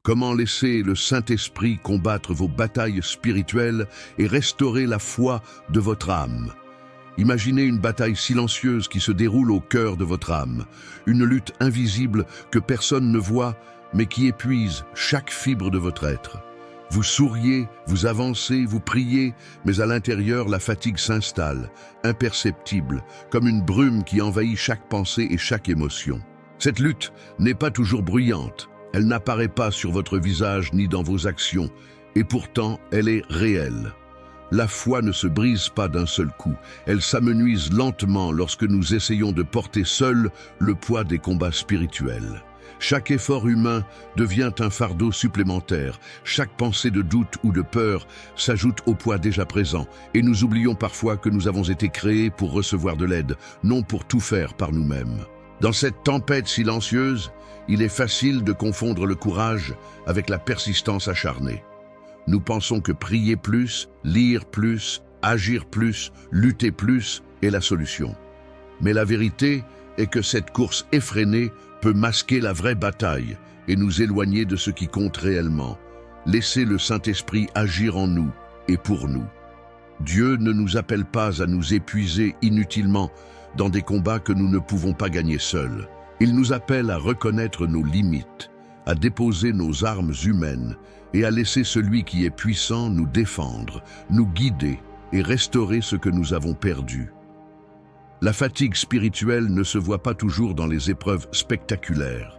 Comment laisser le Saint-Esprit combattre vos batailles spirituelles et restaurer la foi de votre âme. Imaginez une bataille silencieuse qui se déroule au cœur de votre âme, une lutte invisible que personne ne voit, mais qui épuise chaque fibre de votre être. Vous souriez, vous avancez, vous priez, mais à l'intérieur, la fatigue s'installe, imperceptible, comme une brume qui envahit chaque pensée et chaque émotion. Cette lutte n'est pas toujours bruyante, elle n'apparaît pas sur votre visage ni dans vos actions, et pourtant elle est réelle. La foi ne se brise pas d'un seul coup, elle s'amenuise lentement lorsque nous essayons de porter seuls le poids des combats spirituels. Chaque effort humain devient un fardeau supplémentaire, chaque pensée de doute ou de peur s'ajoute au poids déjà présent, et nous oublions parfois que nous avons été créés pour recevoir de l'aide, non pour tout faire par nous-mêmes. Dans cette tempête silencieuse, il est facile de confondre le courage avec la persistance acharnée. Nous pensons que prier plus, lire plus, agir plus, lutter plus est la solution. Mais la vérité est que cette course effrénée peut masquer la vraie bataille et nous éloigner de ce qui compte réellement. Laissez le Saint-Esprit agir en nous et pour nous. Dieu ne nous appelle pas à nous épuiser inutilement dans des combats que nous ne pouvons pas gagner seuls. Il nous appelle à reconnaître nos limites, à déposer nos armes humaines et à laisser celui qui est puissant nous défendre, nous guider et restaurer ce que nous avons perdu. La fatigue spirituelle ne se voit pas toujours dans les épreuves spectaculaires.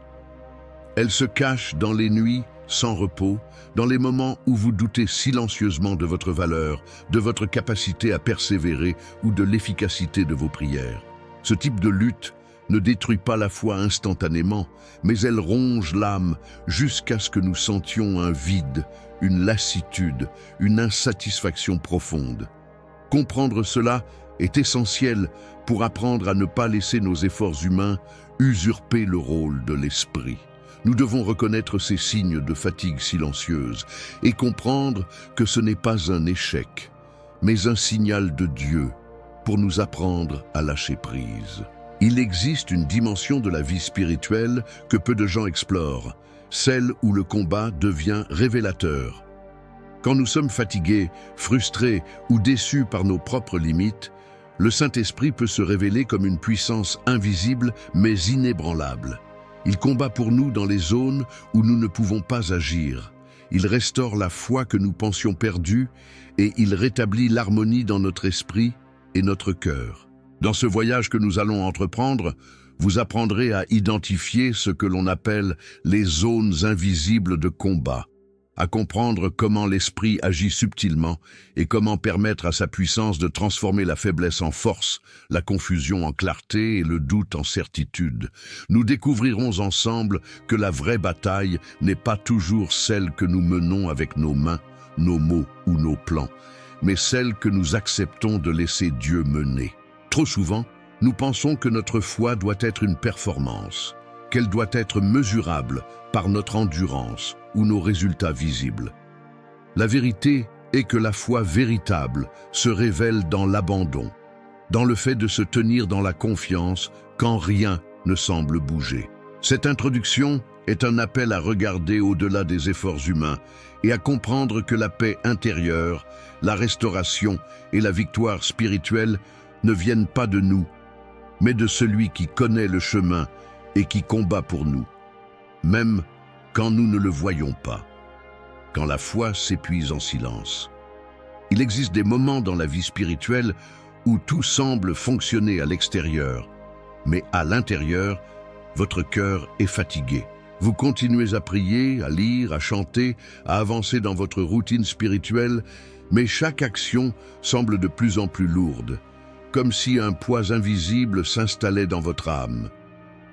Elle se cache dans les nuits sans repos, dans les moments où vous doutez silencieusement de votre valeur, de votre capacité à persévérer ou de l'efficacité de vos prières. Ce type de lutte ne détruit pas la foi instantanément, mais elle ronge l'âme jusqu'à ce que nous sentions un vide, une lassitude, une insatisfaction profonde. Comprendre cela est essentiel pour apprendre à ne pas laisser nos efforts humains usurper le rôle de l'esprit. Nous devons reconnaître ces signes de fatigue silencieuse et comprendre que ce n'est pas un échec, mais un signal de Dieu pour nous apprendre à lâcher prise. Il existe une dimension de la vie spirituelle que peu de gens explorent, celle où le combat devient révélateur. Quand nous sommes fatigués, frustrés ou déçus par nos propres limites, le Saint-Esprit peut se révéler comme une puissance invisible mais inébranlable. Il combat pour nous dans les zones où nous ne pouvons pas agir. Il restaure la foi que nous pensions perdue et il rétablit l'harmonie dans notre esprit et notre cœur. Dans ce voyage que nous allons entreprendre, vous apprendrez à identifier ce que l'on appelle les zones invisibles de combat, à comprendre comment l'esprit agit subtilement et comment permettre à sa puissance de transformer la faiblesse en force, la confusion en clarté et le doute en certitude. Nous découvrirons ensemble que la vraie bataille n'est pas toujours celle que nous menons avec nos mains, nos mots ou nos plans, mais celle que nous acceptons de laisser Dieu mener. Trop souvent, nous pensons que notre foi doit être une performance, qu'elle doit être mesurable par notre endurance ou nos résultats visibles. La vérité est que la foi véritable se révèle dans l'abandon, dans le fait de se tenir dans la confiance quand rien ne semble bouger. Cette introduction est un appel à regarder au-delà des efforts humains et à comprendre que la paix intérieure, la restauration et la victoire spirituelle ne viennent pas de nous, mais de celui qui connaît le chemin et qui combat pour nous, même quand nous ne le voyons pas, quand la foi s'épuise en silence. Il existe des moments dans la vie spirituelle où tout semble fonctionner à l'extérieur, mais à l'intérieur, votre cœur est fatigué. Vous continuez à prier, à lire, à chanter, à avancer dans votre routine spirituelle, mais chaque action semble de plus en plus lourde, comme si un poids invisible s'installait dans votre âme.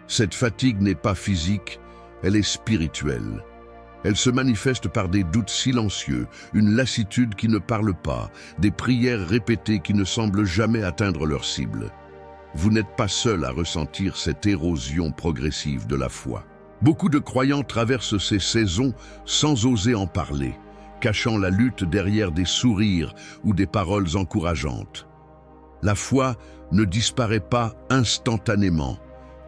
Cette fatigue n'est pas physique, elle est spirituelle. Elle se manifeste par des doutes silencieux, une lassitude qui ne parle pas, des prières répétées qui ne semblent jamais atteindre leur cible. Vous n'êtes pas seul à ressentir cette érosion progressive de la foi. Beaucoup de croyants traversent ces saisons sans oser en parler, cachant la lutte derrière des sourires ou des paroles encourageantes. La foi ne disparaît pas instantanément,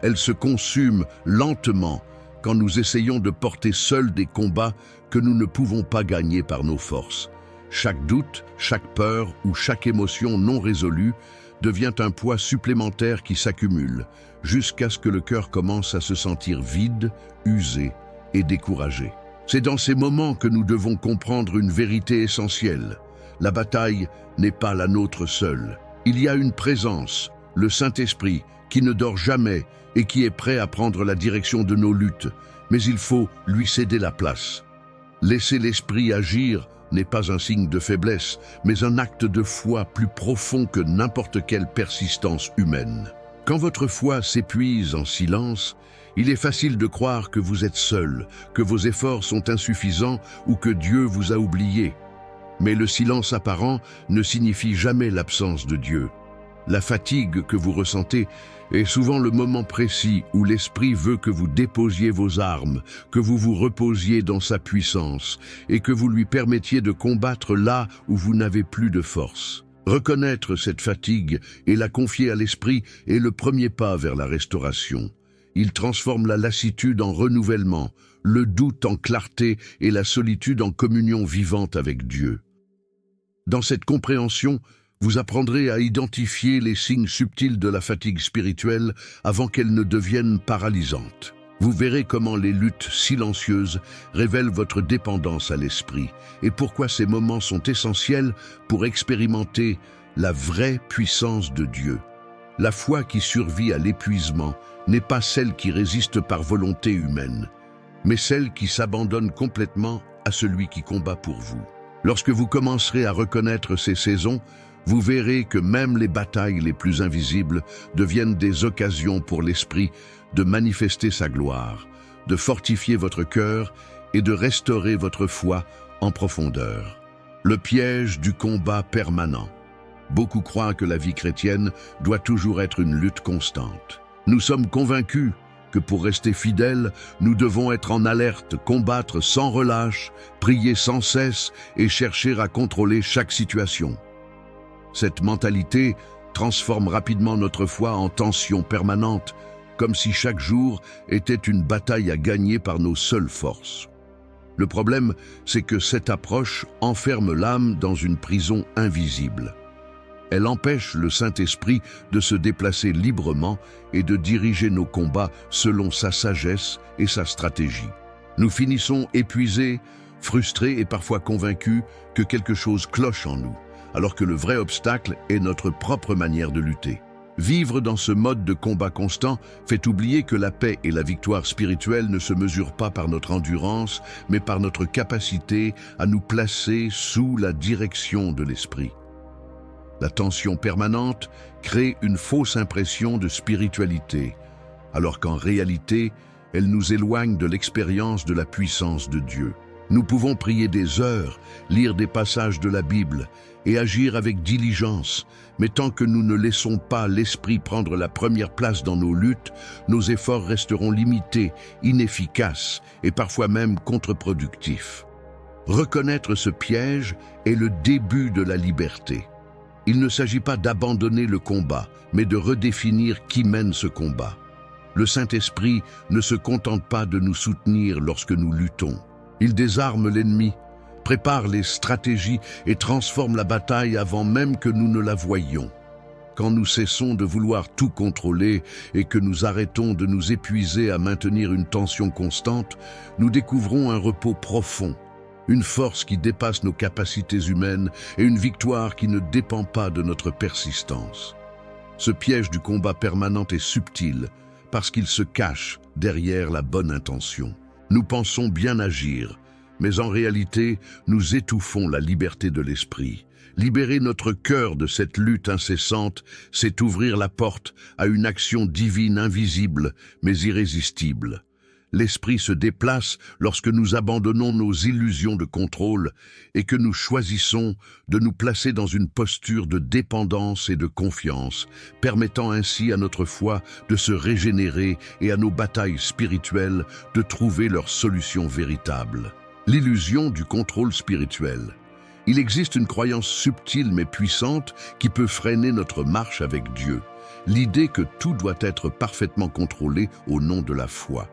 elle se consume lentement quand nous essayons de porter seuls des combats que nous ne pouvons pas gagner par nos forces. Chaque doute, chaque peur ou chaque émotion non résolue devient un poids supplémentaire qui s'accumule, jusqu'à ce que le cœur commence à se sentir vide, usé et découragé. C'est dans ces moments que nous devons comprendre une vérité essentielle. La bataille n'est pas la nôtre seule. Il y a une présence, le Saint-Esprit, qui ne dort jamais et qui est prêt à prendre la direction de nos luttes, mais il faut lui céder la place. Laisser l'Esprit agir n'est pas un signe de faiblesse, mais un acte de foi plus profond que n'importe quelle persistance humaine. Quand votre foi s'épuise en silence, il est facile de croire que vous êtes seul, que vos efforts sont insuffisants ou que Dieu vous a oublié. Mais le silence apparent ne signifie jamais l'absence de Dieu. La fatigue que vous ressentez est souvent le moment précis où l'Esprit veut que vous déposiez vos armes, que vous vous reposiez dans sa puissance et que vous lui permettiez de combattre là où vous n'avez plus de force. Reconnaître cette fatigue et la confier à l'Esprit est le premier pas vers la restauration. Il transforme la lassitude en renouvellement, le doute en clarté et la solitude en communion vivante avec Dieu. Dans cette compréhension, vous apprendrez à identifier les signes subtils de la fatigue spirituelle avant qu'elle ne devienne paralysante. Vous verrez comment les luttes silencieuses révèlent votre dépendance à l'Esprit et pourquoi ces moments sont essentiels pour expérimenter la vraie puissance de Dieu. La foi qui survit à l'épuisement n'est pas celle qui résiste par volonté humaine, mais celle qui s'abandonne complètement à celui qui combat pour vous. Lorsque vous commencerez à reconnaître ces saisons, vous verrez que même les batailles les plus invisibles deviennent des occasions pour l'Esprit de manifester sa gloire, de fortifier votre cœur et de restaurer votre foi en profondeur. Le piège du combat permanent. Beaucoup croient que la vie chrétienne doit toujours être une lutte constante. Nous sommes convaincus que pour rester fidèles, nous devons être en alerte, combattre sans relâche, prier sans cesse et chercher à contrôler chaque situation. Cette mentalité transforme rapidement notre foi en tension permanente, comme si chaque jour était une bataille à gagner par nos seules forces. Le problème, c'est que cette approche enferme l'âme dans une prison invisible. Elle empêche le Saint-Esprit de se déplacer librement et de diriger nos combats selon sa sagesse et sa stratégie. Nous finissons épuisés, frustrés et parfois convaincus que quelque chose cloche en nous, alors que le vrai obstacle est notre propre manière de lutter. Vivre dans ce mode de combat constant fait oublier que la paix et la victoire spirituelle ne se mesurent pas par notre endurance, mais par notre capacité à nous placer sous la direction de l'Esprit. La tension permanente crée une fausse impression de spiritualité, alors qu'en réalité, elle nous éloigne de l'expérience de la puissance de Dieu. Nous pouvons prier des heures, lire des passages de la Bible et agir avec diligence, mais tant que nous ne laissons pas l'Esprit prendre la première place dans nos luttes, nos efforts resteront limités, inefficaces et parfois même contre-productifs. Reconnaître ce piège est le début de la liberté. Il ne s'agit pas d'abandonner le combat, mais de redéfinir qui mène ce combat. Le Saint-Esprit ne se contente pas de nous soutenir lorsque nous luttons. Il désarme l'ennemi, prépare les stratégies et transforme la bataille avant même que nous ne la voyions. Quand nous cessons de vouloir tout contrôler et que nous arrêtons de nous épuiser à maintenir une tension constante, nous découvrons un repos profond, une force qui dépasse nos capacités humaines et une victoire qui ne dépend pas de notre persistance. Ce piège du combat permanent est subtil parce qu'il se cache derrière la bonne intention. Nous pensons bien agir, mais en réalité, nous étouffons la liberté de l'Esprit. Libérer notre cœur de cette lutte incessante, c'est ouvrir la porte à une action divine invisible, mais irrésistible. L'Esprit se déplace lorsque nous abandonnons nos illusions de contrôle et que nous choisissons de nous placer dans une posture de dépendance et de confiance, permettant ainsi à notre foi de se régénérer et à nos batailles spirituelles de trouver leur solution véritable. L'illusion du contrôle spirituel. Il existe une croyance subtile mais puissante qui peut freiner notre marche avec Dieu. L'idée que tout doit être parfaitement contrôlé au nom de la foi.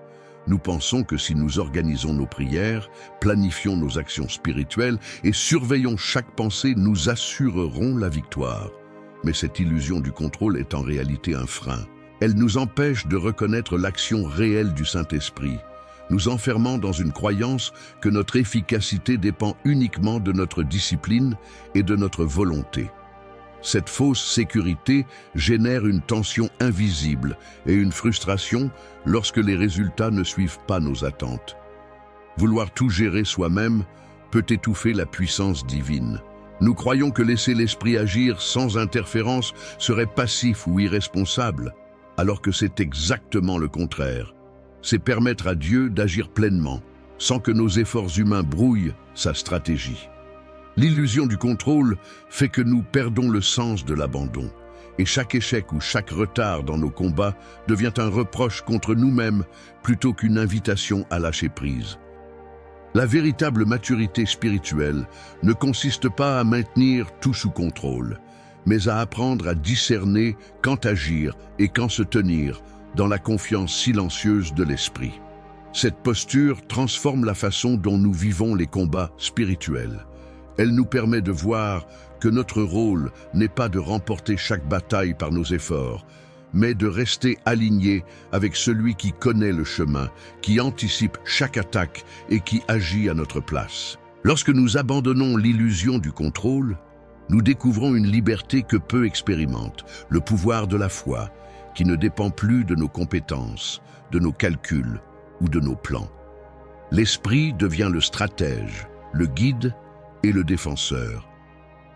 Nous pensons que si nous organisons nos prières, planifions nos actions spirituelles et surveillons chaque pensée, nous assurerons la victoire. Mais cette illusion du contrôle est en réalité un frein. Elle nous empêche de reconnaître l'action réelle du Saint-Esprit, nous enfermant dans une croyance que notre efficacité dépend uniquement de notre discipline et de notre volonté. Cette fausse sécurité génère une tension invisible et une frustration lorsque les résultats ne suivent pas nos attentes. Vouloir tout gérer soi-même peut étouffer la puissance divine. Nous croyons que laisser l'esprit agir sans interférence serait passif ou irresponsable, alors que c'est exactement le contraire. C'est permettre à Dieu d'agir pleinement, sans que nos efforts humains brouillent sa stratégie. L'illusion du contrôle fait que nous perdons le sens de l'abandon, et chaque échec ou chaque retard dans nos combats devient un reproche contre nous-mêmes plutôt qu'une invitation à lâcher prise. La véritable maturité spirituelle ne consiste pas à maintenir tout sous contrôle, mais à apprendre à discerner quand agir et quand se tenir dans la confiance silencieuse de l'esprit. Cette posture transforme la façon dont nous vivons les combats spirituels. Elle nous permet de voir que notre rôle n'est pas de remporter chaque bataille par nos efforts, mais de rester aligné avec celui qui connaît le chemin, qui anticipe chaque attaque et qui agit à notre place. Lorsque nous abandonnons l'illusion du contrôle, nous découvrons une liberté que peu expérimentent, le pouvoir de la foi, qui ne dépend plus de nos compétences, de nos calculs ou de nos plans. L'esprit devient le stratège, le guide et le défenseur.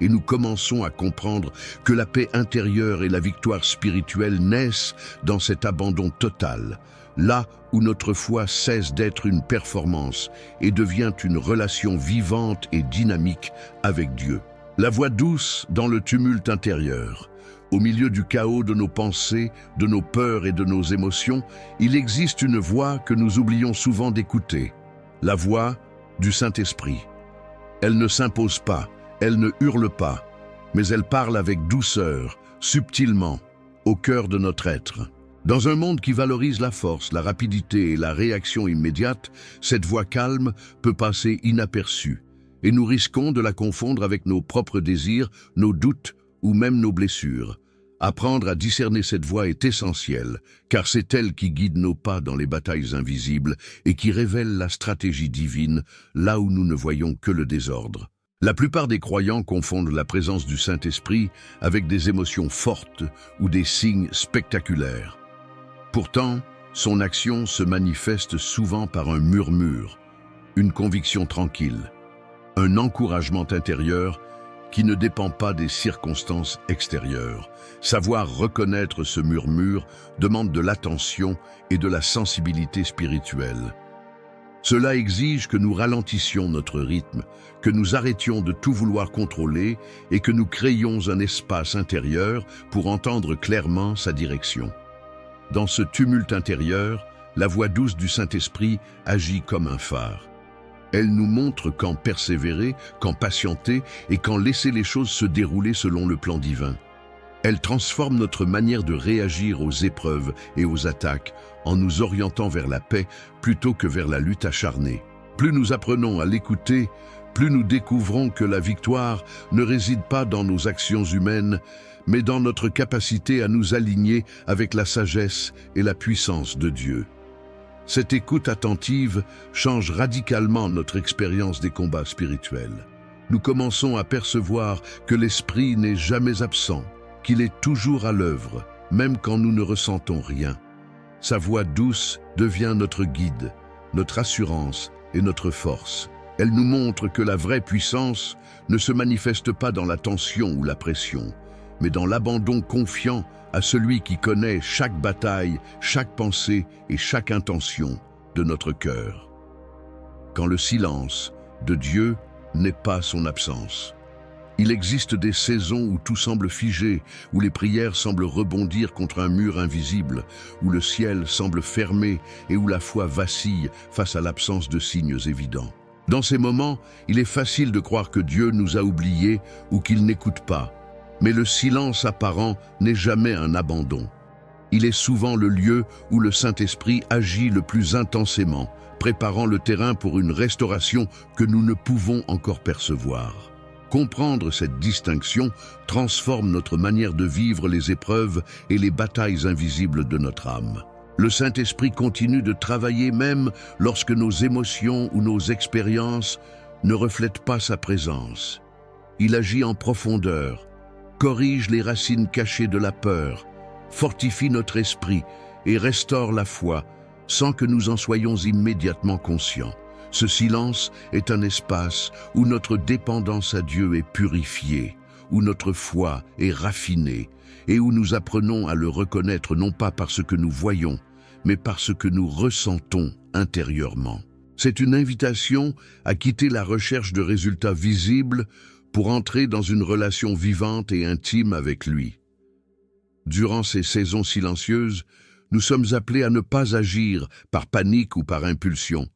Et nous commençons à comprendre que la paix intérieure et la victoire spirituelle naissent dans cet abandon total, là où notre foi cesse d'être une performance et devient une relation vivante et dynamique avec Dieu. La voix douce dans le tumulte intérieur. Au milieu du chaos de nos pensées, de nos peurs et de nos émotions, il existe une voix que nous oublions souvent d'écouter, la voix du Saint-Esprit. Elle ne s'impose pas, elle ne hurle pas, mais elle parle avec douceur, subtilement, au cœur de notre être. Dans un monde qui valorise la force, la rapidité et la réaction immédiate, cette voix calme peut passer inaperçue, et nous risquons de la confondre avec nos propres désirs, nos doutes ou même nos blessures. Apprendre à discerner cette voix est essentiel, car c'est elle qui guide nos pas dans les batailles invisibles et qui révèle la stratégie divine là où nous ne voyons que le désordre. La plupart des croyants confondent la présence du Saint-Esprit avec des émotions fortes ou des signes spectaculaires. Pourtant, son action se manifeste souvent par un murmure, une conviction tranquille, un encouragement intérieur qui ne dépend pas des circonstances extérieures. Savoir reconnaître ce murmure demande de l'attention et de la sensibilité spirituelle. Cela exige que nous ralentissions notre rythme, que nous arrêtions de tout vouloir contrôler et que nous créions un espace intérieur pour entendre clairement sa direction. Dans ce tumulte intérieur, la voix douce du Saint-Esprit agit comme un phare. Elle nous montre quand persévérer, quand patienter et quand laisser les choses se dérouler selon le plan divin. Elle transforme notre manière de réagir aux épreuves et aux attaques en nous orientant vers la paix plutôt que vers la lutte acharnée. Plus nous apprenons à l'écouter, plus nous découvrons que la victoire ne réside pas dans nos actions humaines, mais dans notre capacité à nous aligner avec la sagesse et la puissance de Dieu. Cette écoute attentive change radicalement notre expérience des combats spirituels. Nous commençons à percevoir que l'esprit n'est jamais absent, qu'il est toujours à l'œuvre, même quand nous ne ressentons rien. Sa voix douce devient notre guide, notre assurance et notre force. Elle nous montre que la vraie puissance ne se manifeste pas dans la tension ou la pression, mais dans l'abandon confiant à celui qui connaît chaque bataille, chaque pensée et chaque intention de notre cœur. Quand le silence de Dieu n'est pas son absence. Il existe des saisons où tout semble figé, où les prières semblent rebondir contre un mur invisible, où le ciel semble fermé et où la foi vacille face à l'absence de signes évidents. Dans ces moments, il est facile de croire que Dieu nous a oubliés ou qu'il n'écoute pas. Mais le silence apparent n'est jamais un abandon. Il est souvent le lieu où le Saint-Esprit agit le plus intensément, préparant le terrain pour une restauration que nous ne pouvons encore percevoir. Comprendre cette distinction transforme notre manière de vivre les épreuves et les batailles invisibles de notre âme. Le Saint-Esprit continue de travailler même lorsque nos émotions ou nos expériences ne reflètent pas sa présence. Il agit en profondeur, corrige les racines cachées de la peur, fortifie notre esprit et restaure la foi sans que nous en soyons immédiatement conscients. Ce silence est un espace où notre dépendance à Dieu est purifiée, où notre foi est raffinée et où nous apprenons à le reconnaître non pas parce que nous voyons, mais parce que nous ressentons intérieurement. C'est une invitation à quitter la recherche de résultats visibles pour entrer dans une relation vivante et intime avec lui. Durant ces saisons silencieuses, nous sommes appelés à ne pas agir par panique ou par impulsion,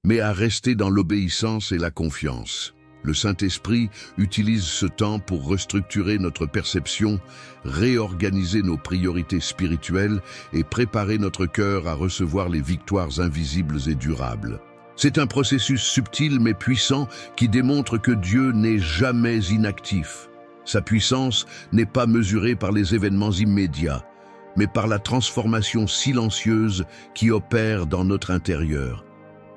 mais à rester dans l'obéissance et la confiance. Le Saint-Esprit utilise ce temps pour restructurer notre perception, réorganiser nos priorités spirituelles et préparer notre cœur à recevoir les victoires invisibles et durables. C'est un processus subtil mais puissant qui démontre que Dieu n'est jamais inactif. Sa puissance n'est pas mesurée par les événements immédiats, mais par la transformation silencieuse qui opère dans notre intérieur.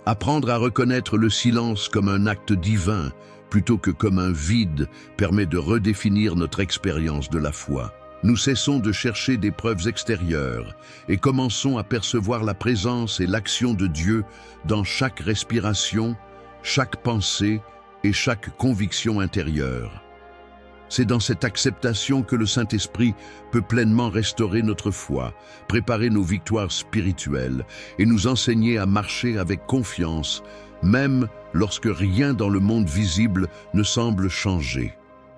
Apprendre à reconnaître le silence comme un acte divin plutôt que comme un vide permet de redéfinir notre expérience de la foi. Nous cessons de chercher des preuves extérieures et commençons à percevoir la présence et l'action de Dieu dans chaque respiration, chaque pensée et chaque conviction intérieure. C'est dans cette acceptation que le Saint-Esprit peut pleinement restaurer notre foi, préparer nos victoires spirituelles et nous enseigner à marcher avec confiance, même lorsque rien dans le monde visible ne semble changer.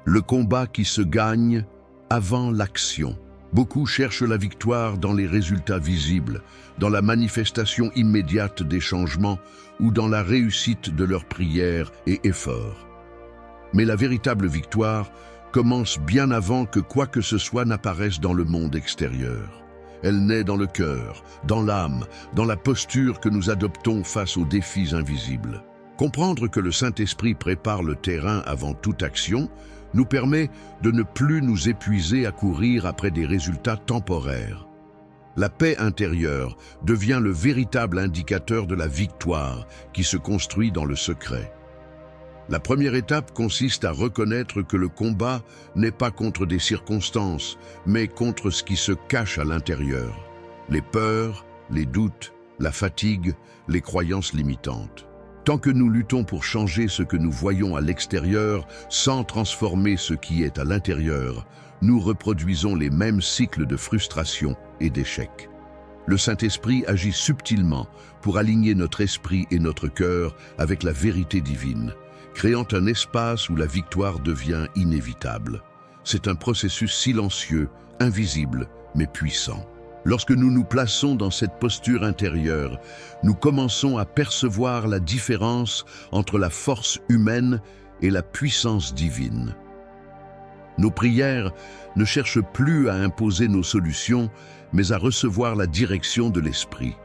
Le combat qui se gagne avant l'action. Beaucoup cherchent la victoire dans les résultats visibles, dans la manifestation immédiate des changements ou dans la réussite de leurs prières et efforts. Mais la véritable victoire commence bien avant que quoi que ce soit n'apparaisse dans le monde extérieur. Elle naît dans le cœur, dans l'âme, dans la posture que nous adoptons face aux défis invisibles. Comprendre que le Saint-Esprit prépare le terrain avant toute action nous permet de ne plus nous épuiser à courir après des résultats temporaires. La paix intérieure devient le véritable indicateur de la victoire qui se construit dans le secret. La première étape consiste à reconnaître que le combat n'est pas contre des circonstances, mais contre ce qui se cache à l'intérieur. Les peurs, les doutes, la fatigue, les croyances limitantes. Tant que nous luttons pour changer ce que nous voyons à l'extérieur sans transformer ce qui est à l'intérieur, nous reproduisons les mêmes cycles de frustration et d'échec. Le Saint-Esprit agit subtilement pour aligner notre esprit et notre cœur avec la vérité divine, créant un espace où la victoire devient inévitable. C'est un processus silencieux, invisible, mais puissant. Lorsque nous nous plaçons dans cette posture intérieure, nous commençons à percevoir la différence entre la force humaine et la puissance divine. Nos prières ne cherchent plus à imposer nos solutions, mais à recevoir la direction de l'Esprit.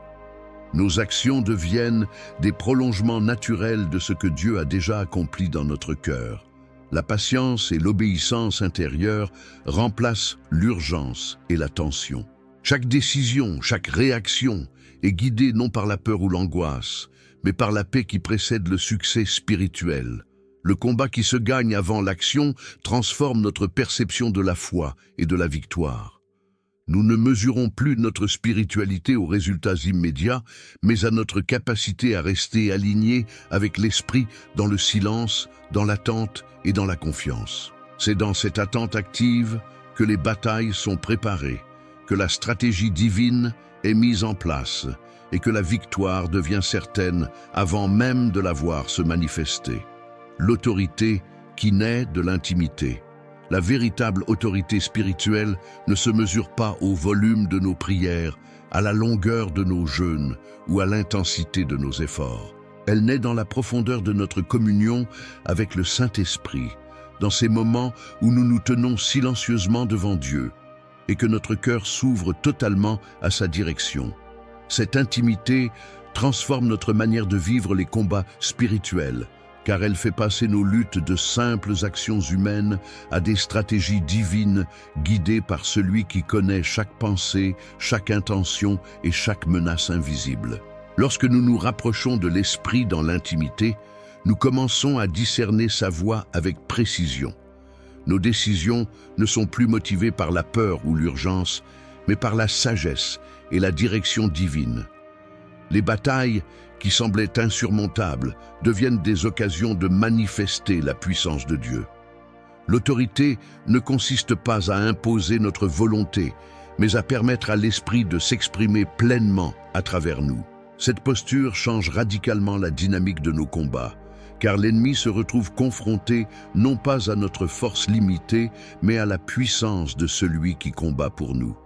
Nos actions deviennent des prolongements naturels de ce que Dieu a déjà accompli dans notre cœur. La patience et l'obéissance intérieure remplacent l'urgence et la tension. Chaque décision, chaque réaction est guidée non par la peur ou l'angoisse, mais par la paix qui précède le succès spirituel. Le combat qui se gagne avant l'action transforme notre perception de la foi et de la victoire. Nous ne mesurons plus notre spiritualité aux résultats immédiats, mais à notre capacité à rester alignés avec l'esprit dans le silence, dans l'attente et dans la confiance. C'est dans cette attente active que les batailles sont préparées, que la stratégie divine est mise en place et que la victoire devient certaine avant même de la voir se manifester. L'autorité qui naît de l'intimité. La véritable autorité spirituelle ne se mesure pas au volume de nos prières, à la longueur de nos jeûnes ou à l'intensité de nos efforts. Elle naît dans la profondeur de notre communion avec le Saint-Esprit, dans ces moments où nous nous tenons silencieusement devant Dieu, et que notre cœur s'ouvre totalement à sa direction. Cette intimité transforme notre manière de vivre les combats spirituels, car elle fait passer nos luttes de simples actions humaines à des stratégies divines guidées par celui qui connaît chaque pensée, chaque intention et chaque menace invisible. Lorsque nous nous rapprochons de l'esprit dans l'intimité, nous commençons à discerner sa voix avec précision. Nos décisions ne sont plus motivées par la peur ou l'urgence, mais par la sagesse et la direction divine. Les batailles qui semblaient insurmontables deviennent des occasions de manifester la puissance de Dieu. L'autorité ne consiste pas à imposer notre volonté, mais à permettre à l'esprit de s'exprimer pleinement à travers nous. Cette posture change radicalement la dynamique de nos combats, car l'ennemi se retrouve confronté non pas à notre force limitée, mais à la puissance de celui qui combat pour nous.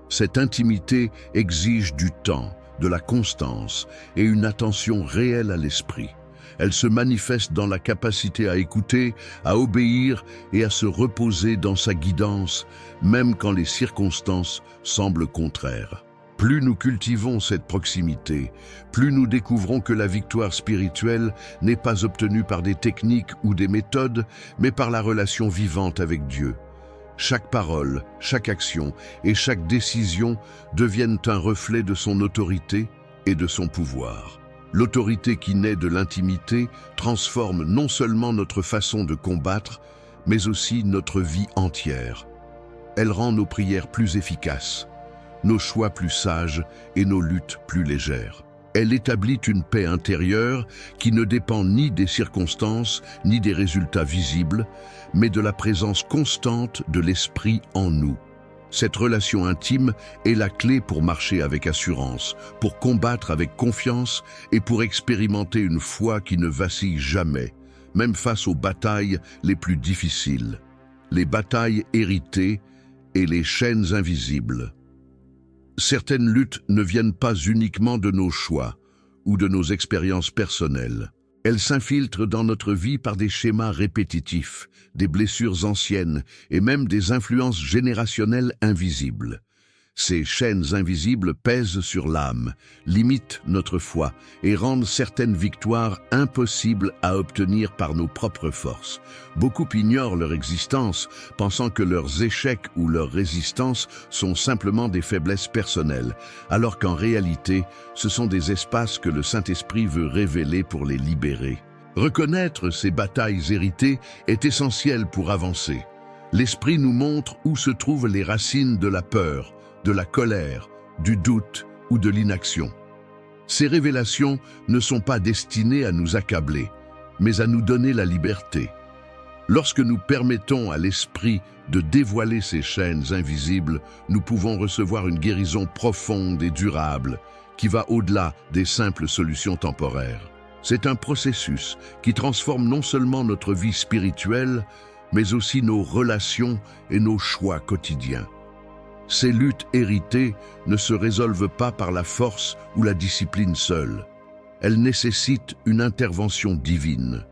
Cette intimité exige du temps, de la constance et une attention réelle à l'esprit. Elle se manifeste dans la capacité à écouter, à obéir et à se reposer dans sa guidance, même quand les circonstances semblent contraires. Plus nous cultivons cette proximité, plus nous découvrons que la victoire spirituelle n'est pas obtenue par des techniques ou des méthodes, mais par la relation vivante avec Dieu. Chaque parole, chaque action et chaque décision deviennent un reflet de son autorité et de son pouvoir. L'autorité qui naît de l'intimité transforme non seulement notre façon de combattre, mais aussi notre vie entière. Elle rend nos prières plus efficaces, nos choix plus sages et nos luttes plus légères. Elle établit une paix intérieure qui ne dépend ni des circonstances ni des résultats visibles, mais de la présence constante de l'esprit en nous. Cette relation intime est la clé pour marcher avec assurance, pour combattre avec confiance et pour expérimenter une foi qui ne vacille jamais, même face aux batailles les plus difficiles, les batailles héritées et les chaînes invisibles. Certaines luttes ne viennent pas uniquement de nos choix ou de nos expériences personnelles. Elles s'infiltrent dans notre vie par des schémas répétitifs, des blessures anciennes et même des influences générationnelles invisibles. Ces chaînes invisibles pèsent sur l'âme, limitent notre foi et rendent certaines victoires impossibles à obtenir par nos propres forces. Beaucoup ignorent leur existence, pensant que leurs échecs ou leur résistance sont simplement des faiblesses personnelles, alors qu'en réalité, ce sont des espaces que le Saint-Esprit veut révéler pour les libérer. Reconnaître ces batailles héritées est essentiel pour avancer. L'Esprit nous montre où se trouvent les racines de la peur, de la colère, du doute ou de l'inaction. Ces révélations ne sont pas destinées à nous accabler, mais à nous donner la liberté. Lorsque nous permettons à l'esprit de dévoiler ces chaînes invisibles, nous pouvons recevoir une guérison profonde et durable qui va au-delà des simples solutions temporaires. C'est un processus qui transforme non seulement notre vie spirituelle, mais aussi nos relations et nos choix quotidiens. Ces luttes héritées ne se résolvent pas par la force ou la discipline seule. Elles nécessitent une intervention divine,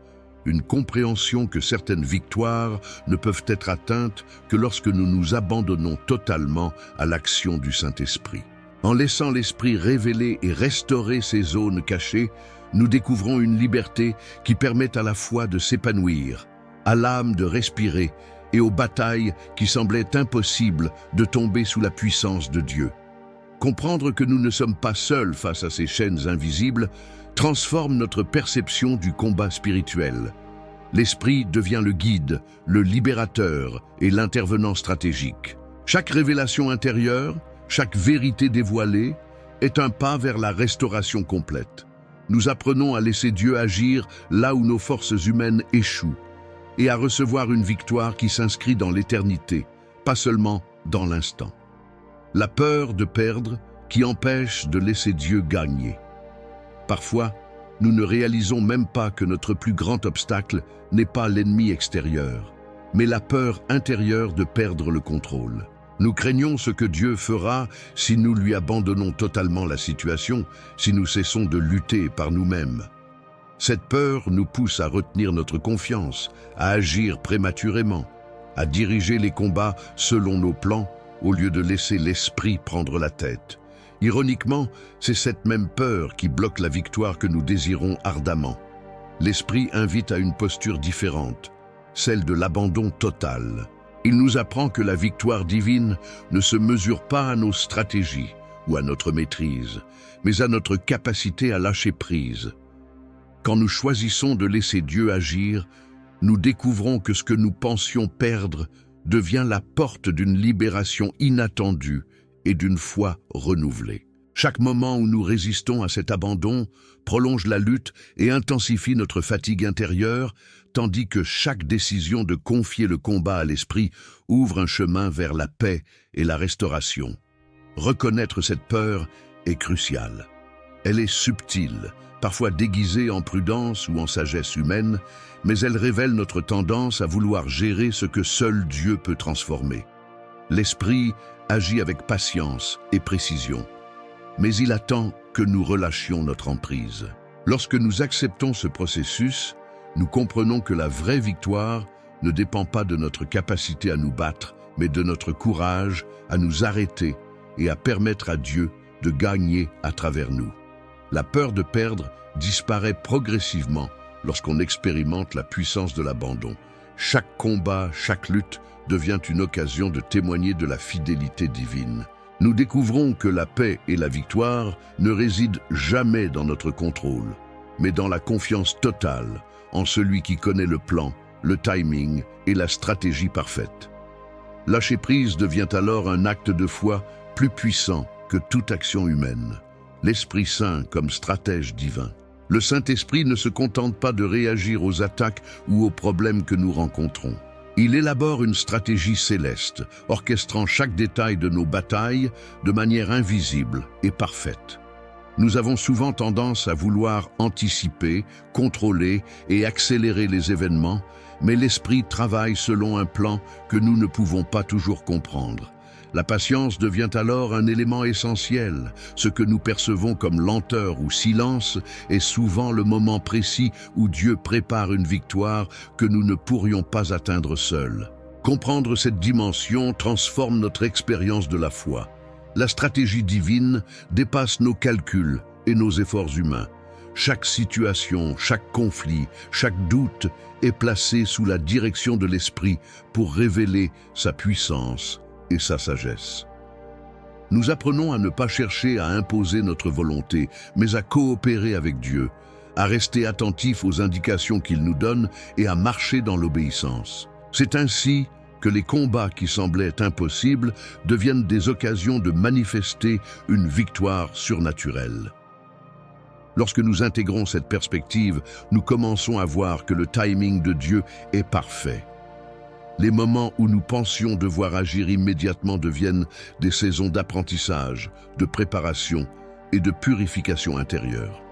une compréhension que certaines victoires ne peuvent être atteintes que lorsque nous nous abandonnons totalement à l'action du Saint-Esprit. En laissant l'Esprit révéler et restaurer ces zones cachées, nous découvrons une liberté qui permet à la foi de s'épanouir, à l'âme de respirer et aux batailles qui semblaient impossibles de tomber sous la puissance de Dieu. Comprendre que nous ne sommes pas seuls face à ces chaînes invisibles transforme notre perception du combat spirituel. L'Esprit devient le guide, le libérateur et l'intervenant stratégique. Chaque révélation intérieure, chaque vérité dévoilée est un pas vers la restauration complète. Nous apprenons à laisser Dieu agir là où nos forces humaines échouent, et à recevoir une victoire qui s'inscrit dans l'éternité, pas seulement dans l'instant. La peur de perdre qui empêche de laisser Dieu gagner. Parfois, nous ne réalisons même pas que notre plus grand obstacle n'est pas l'ennemi extérieur, mais la peur intérieure de perdre le contrôle. Nous craignons ce que Dieu fera si nous lui abandonnons totalement la situation, si nous cessons de lutter par nous-mêmes. Cette peur nous pousse à retenir notre confiance, à agir prématurément, à diriger les combats selon nos plans au lieu de laisser l'esprit prendre la tête. Ironiquement, c'est cette même peur qui bloque la victoire que nous désirons ardemment. L'esprit invite à une posture différente, celle de l'abandon total. Il nous apprend que la victoire divine ne se mesure pas à nos stratégies ou à notre maîtrise, mais à notre capacité à lâcher prise. Quand nous choisissons de laisser Dieu agir, nous découvrons que ce que nous pensions perdre devient la porte d'une libération inattendue et d'une foi renouvelée. Chaque moment où nous résistons à cet abandon prolonge la lutte et intensifie notre fatigue intérieure, tandis que chaque décision de confier le combat à l'esprit ouvre un chemin vers la paix et la restauration. Reconnaître cette peur est crucial. Elle est subtile, parfois déguisée en prudence ou en sagesse humaine, mais elle révèle notre tendance à vouloir gérer ce que seul Dieu peut transformer. L'esprit agit avec patience et précision, mais il attend que nous relâchions notre emprise. Lorsque nous acceptons ce processus, nous comprenons que la vraie victoire ne dépend pas de notre capacité à nous battre, mais de notre courage à nous arrêter et à permettre à Dieu de gagner à travers nous. La peur de perdre disparaît progressivement lorsqu'on expérimente la puissance de l'abandon. Chaque combat, chaque lutte devient une occasion de témoigner de la fidélité divine. Nous découvrons que la paix et la victoire ne résident jamais dans notre contrôle, mais dans la confiance totale en celui qui connaît le plan, le timing et la stratégie parfaite. Lâcher prise devient alors un acte de foi plus puissant que toute action humaine. L'Esprit Saint comme stratège divin. Le Saint-Esprit ne se contente pas de réagir aux attaques ou aux problèmes que nous rencontrons. Il élabore une stratégie céleste, orchestrant chaque détail de nos batailles de manière invisible et parfaite. Nous avons souvent tendance à vouloir anticiper, contrôler et accélérer les événements, mais l'Esprit travaille selon un plan que nous ne pouvons pas toujours comprendre. La patience devient alors un élément essentiel. Ce que nous percevons comme lenteur ou silence est souvent le moment précis où Dieu prépare une victoire que nous ne pourrions pas atteindre seuls. Comprendre cette dimension transforme notre expérience de la foi. La stratégie divine dépasse nos calculs et nos efforts humains. Chaque situation, chaque conflit, chaque doute est placé sous la direction de l'Esprit pour révéler sa puissance et sa sagesse. Nous apprenons à ne pas chercher à imposer notre volonté, mais à coopérer avec Dieu, à rester attentifs aux indications qu'il nous donne et à marcher dans l'obéissance. C'est ainsi que les combats qui semblaient impossibles deviennent des occasions de manifester une victoire surnaturelle. Lorsque nous intégrons cette perspective, nous commençons à voir que le timing de Dieu est parfait. Les moments où nous pensions devoir agir immédiatement deviennent des saisons d'apprentissage, de préparation et de purification intérieure.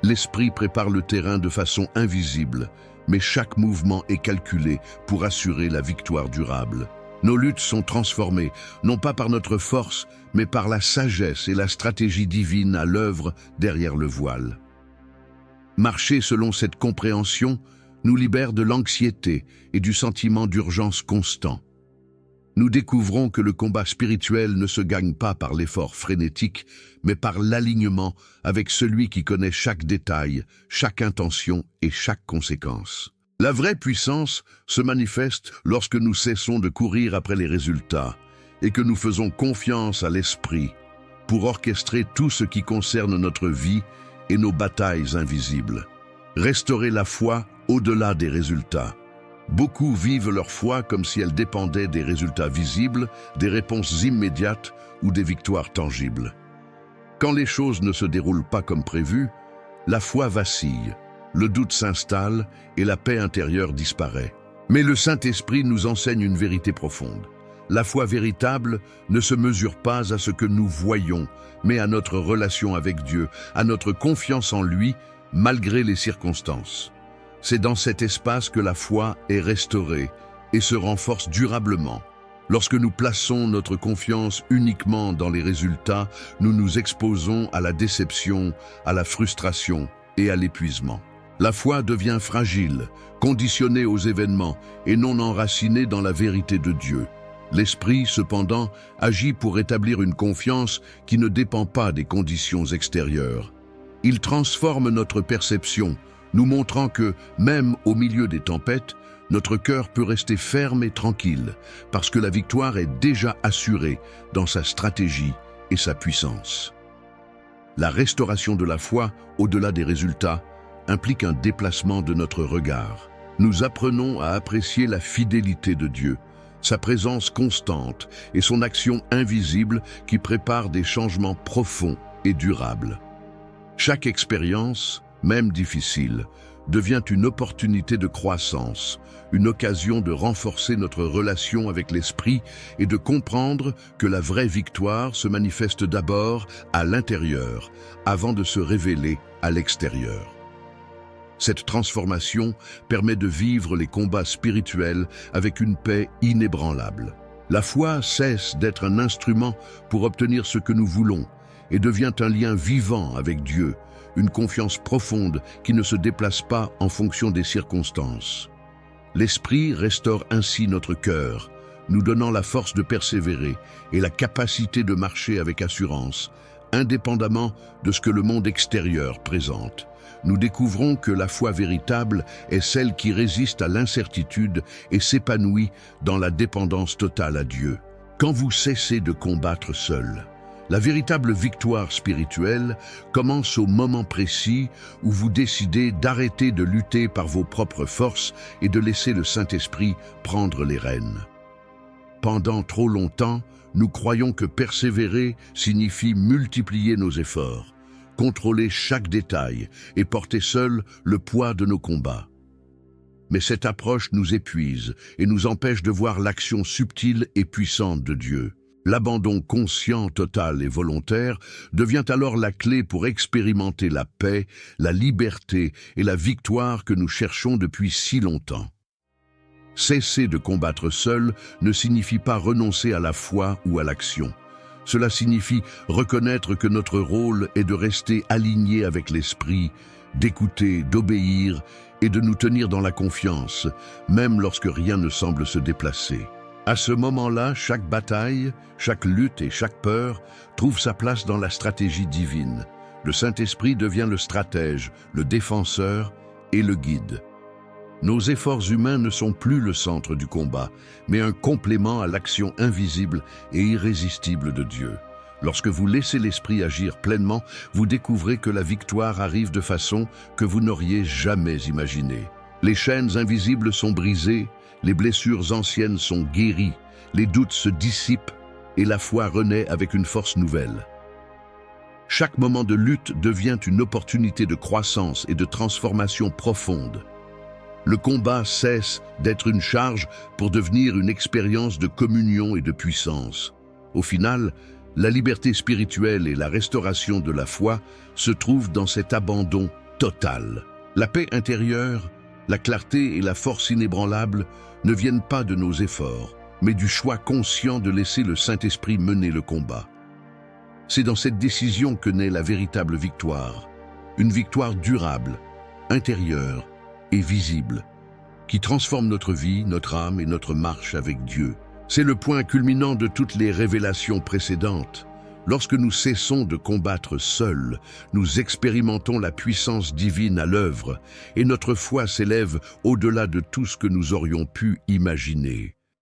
L'Esprit prépare le terrain de façon invisible, mais chaque mouvement est calculé pour assurer la victoire durable. Nos luttes sont transformées, non pas par notre force, mais par la sagesse et la stratégie divine à l'œuvre derrière le voile. Marcher selon cette compréhension nous libère de l'anxiété et du sentiment d'urgence constant. Nous découvrons que le combat spirituel ne se gagne pas par l'effort frénétique, mais par l'alignement avec celui qui connaît chaque détail, chaque intention et chaque conséquence. La vraie puissance se manifeste lorsque nous cessons de courir après les résultats et que nous faisons confiance à l'Esprit pour orchestrer tout ce qui concerne notre vie et nos batailles invisibles. Restaurer la foi au-delà des résultats. Beaucoup vivent leur foi comme si elle dépendait des résultats visibles, des réponses immédiates ou des victoires tangibles. Quand les choses ne se déroulent pas comme prévu, la foi vacille, le doute s'installe et la paix intérieure disparaît. Mais le Saint-Esprit nous enseigne une vérité profonde. La foi véritable ne se mesure pas à ce que nous voyons, mais à notre relation avec Dieu, à notre confiance en lui, malgré les circonstances. C'est dans cet espace que la foi est restaurée et se renforce durablement. Lorsque nous plaçons notre confiance uniquement dans les résultats, nous nous exposons à la déception, à la frustration et à l'épuisement. La foi devient fragile, conditionnée aux événements et non enracinée dans la vérité de Dieu. L'esprit, cependant, agit pour établir une confiance qui ne dépend pas des conditions extérieures. Il transforme notre perception, nous montrant que, même au milieu des tempêtes, notre cœur peut rester ferme et tranquille, parce que la victoire est déjà assurée dans sa stratégie et sa puissance. La restauration de la foi, au-delà des résultats, implique un déplacement de notre regard. Nous apprenons à apprécier la fidélité de Dieu, sa présence constante et son action invisible qui prépare des changements profonds et durables. Chaque expérience, même difficile, devient une opportunité de croissance, une occasion de renforcer notre relation avec l'Esprit et de comprendre que la vraie victoire se manifeste d'abord à l'intérieur, avant de se révéler à l'extérieur. Cette transformation permet de vivre les combats spirituels avec une paix inébranlable. La foi cesse d'être un instrument pour obtenir ce que nous voulons et devient un lien vivant avec Dieu, une confiance profonde qui ne se déplace pas en fonction des circonstances. L'Esprit restaure ainsi notre cœur, nous donnant la force de persévérer et la capacité de marcher avec assurance, indépendamment de ce que le monde extérieur présente. Nous découvrons que la foi véritable est celle qui résiste à l'incertitude et s'épanouit dans la dépendance totale à Dieu. Quand vous cessez de combattre seul, la véritable victoire spirituelle commence au moment précis où vous décidez d'arrêter de lutter par vos propres forces et de laisser le Saint-Esprit prendre les rênes. Pendant trop longtemps, nous croyons que persévérer signifie multiplier nos efforts, contrôler chaque détail et porter seul le poids de nos combats. Mais cette approche nous épuise et nous empêche de voir l'action subtile et puissante de Dieu. L'abandon conscient, total et volontaire devient alors la clé pour expérimenter la paix, la liberté et la victoire que nous cherchons depuis si longtemps. Cesser de combattre seul ne signifie pas renoncer à la foi ou à l'action. Cela signifie reconnaître que notre rôle est de rester aligné avec l'Esprit, d'écouter, d'obéir et de nous tenir dans la confiance, même lorsque rien ne semble se déplacer. À ce moment-là, chaque bataille, chaque lutte et chaque peur trouve sa place dans la stratégie divine. Le Saint-Esprit devient le stratège, le défenseur et le guide. Nos efforts humains ne sont plus le centre du combat, mais un complément à l'action invisible et irrésistible de Dieu. Lorsque vous laissez l'Esprit agir pleinement, vous découvrez que la victoire arrive de façon que vous n'auriez jamais imaginée. Les chaînes invisibles sont brisées, les blessures anciennes sont guéries, les doutes se dissipent et la foi renaît avec une force nouvelle. Chaque moment de lutte devient une opportunité de croissance et de transformation profonde. Le combat cesse d'être une charge pour devenir une expérience de communion et de puissance. Au final, la liberté spirituelle et la restauration de la foi se trouvent dans cet abandon total. La paix intérieure, la clarté et la force inébranlable ne viennent pas de nos efforts, mais du choix conscient de laisser le Saint-Esprit mener le combat. C'est dans cette décision que naît la véritable victoire, une victoire durable, intérieure et visible, qui transforme notre vie, notre âme et notre marche avec Dieu. C'est le point culminant de toutes les révélations précédentes. Lorsque nous cessons de combattre seuls, nous expérimentons la puissance divine à l'œuvre et notre foi s'élève au-delà de tout ce que nous aurions pu imaginer.